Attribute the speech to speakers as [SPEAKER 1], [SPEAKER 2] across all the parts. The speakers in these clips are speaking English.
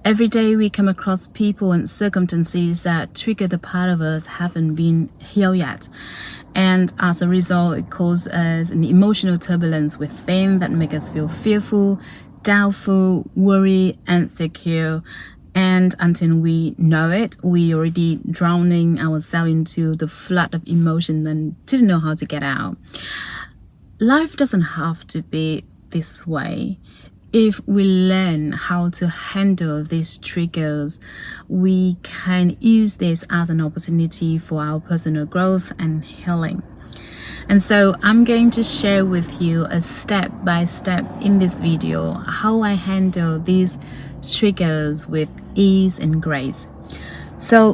[SPEAKER 1] Every day we come across people and circumstances that trigger the part of us haven't been healed yet. And as a result, it causes us an emotional turbulence within that make us feel fearful, doubtful, worried, insecure. And until we know it, we already drowning ourselves into the flood of emotion and didn't know how to get out. Life doesn't have to be this way. If we learn how to handle these triggers, we can use this as an opportunity for our personal growth and healing. And so I'm going to share with you a step-by-step in this video how I handle these triggers with ease and grace. So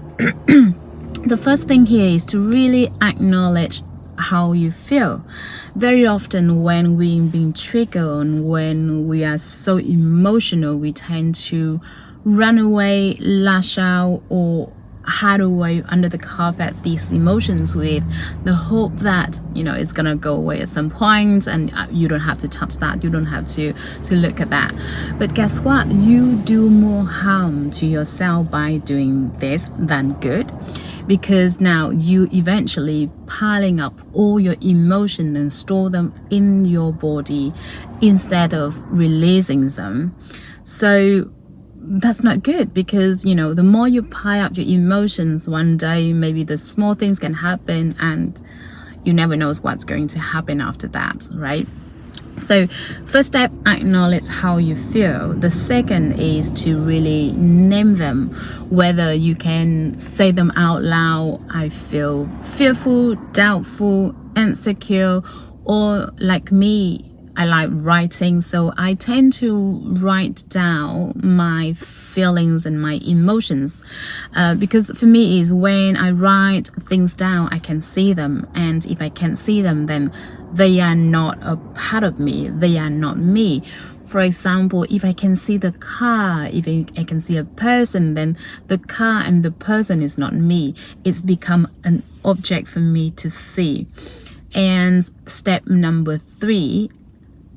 [SPEAKER 1] the first thing here is to really acknowledge how you feel. Very often when we've been triggered, when we are so emotional, we tend to run away, lash out, or hide away under the carpet these emotions with the hope that it's gonna go away at some point and you don't have to touch that, you don't have to look at that. But guess what? You do more harm to yourself by doing this than good, because now you eventually piling up all your emotion and store them in your body instead of releasing them. So that's not good, because the more you pile up your emotions, one day maybe the small things can happen and you never know what's going to happen after that, right? So first step, acknowledge how you feel. The second is to really name them, whether you can say them out loud. I feel fearful, doubtful, insecure, or like me, I like writing, so I tend to write down my feelings and my emotions, because for me is when I write things down, I can see them, and if I can't see them, then they are not a part of me, they are not me. For example, if I can see the car, if I can see a person, then the car and the person is not me. It's become an object for me to see. And step number 3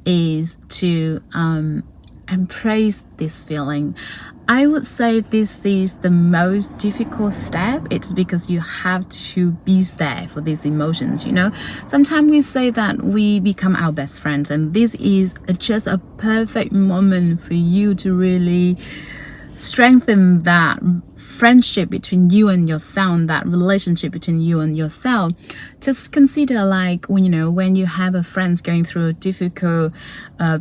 [SPEAKER 1] is to embrace this feeling. I would say this is the most difficult step. It's because you have to be there for these emotions. Sometimes we say that we become our best friends, and this is just a perfect moment for you to really strengthen that friendship between you and yourself, that relationship between you and yourself. Just consider like when you have a friend going through a difficult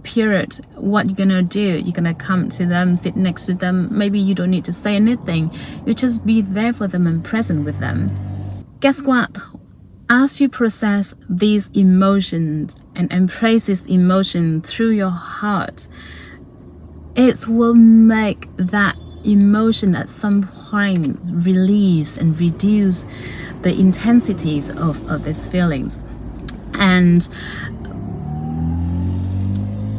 [SPEAKER 1] period, what you're gonna do? You're gonna come to them, sit next to them. Maybe you don't need to say anything, you just be there for them and present with them. Guess what? As you process these emotions and embrace this emotion through your heart, it will make that emotion at some point release and reduce the intensities of these feelings. And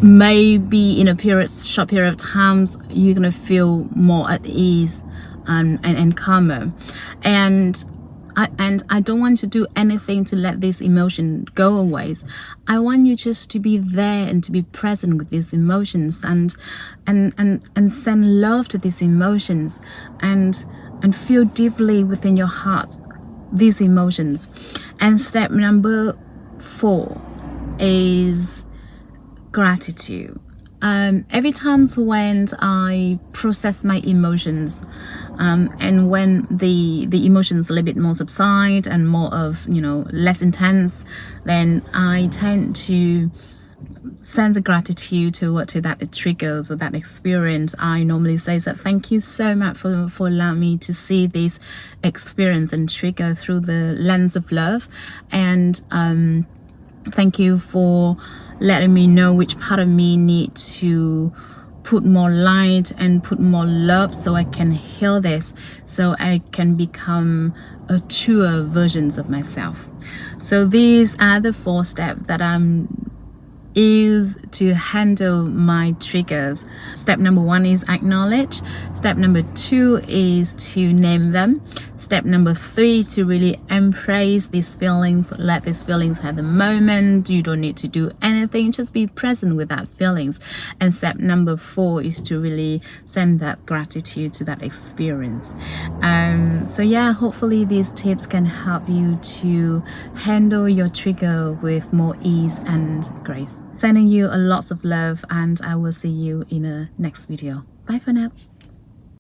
[SPEAKER 1] maybe in a short period of times, you're gonna feel more at ease and calmer. And I don't want to do anything to let this emotion go away. I want you just to be there and to be present with these emotions and send love to these emotions and feel deeply within your heart these emotions. And step number 4 is gratitude. Every time when I process my emotions, and when the emotions a little bit more subside and more of less intense, then I tend to send the gratitude to that it triggers or that experience. I normally say that thank you so much for allowing me to see this experience and trigger through the lens of love, and thank you for letting me know which part of me need to put more light and put more love so I can heal this, so I can become a truer versions of myself. So these are the 4 steps that I'm use to handle my triggers. Step number 1 is acknowledge. Step number 2 is to name them. Step number 3 to really embrace these feelings, let these feelings have the moment. You don't need to do anything, just be present with that feelings. And step number 4 is to really send that gratitude to that experience. So yeah, hopefully these tips can help you to handle your trigger with more ease and grace. Sending you a lots of love, and I will see you in a next video. Bye for now.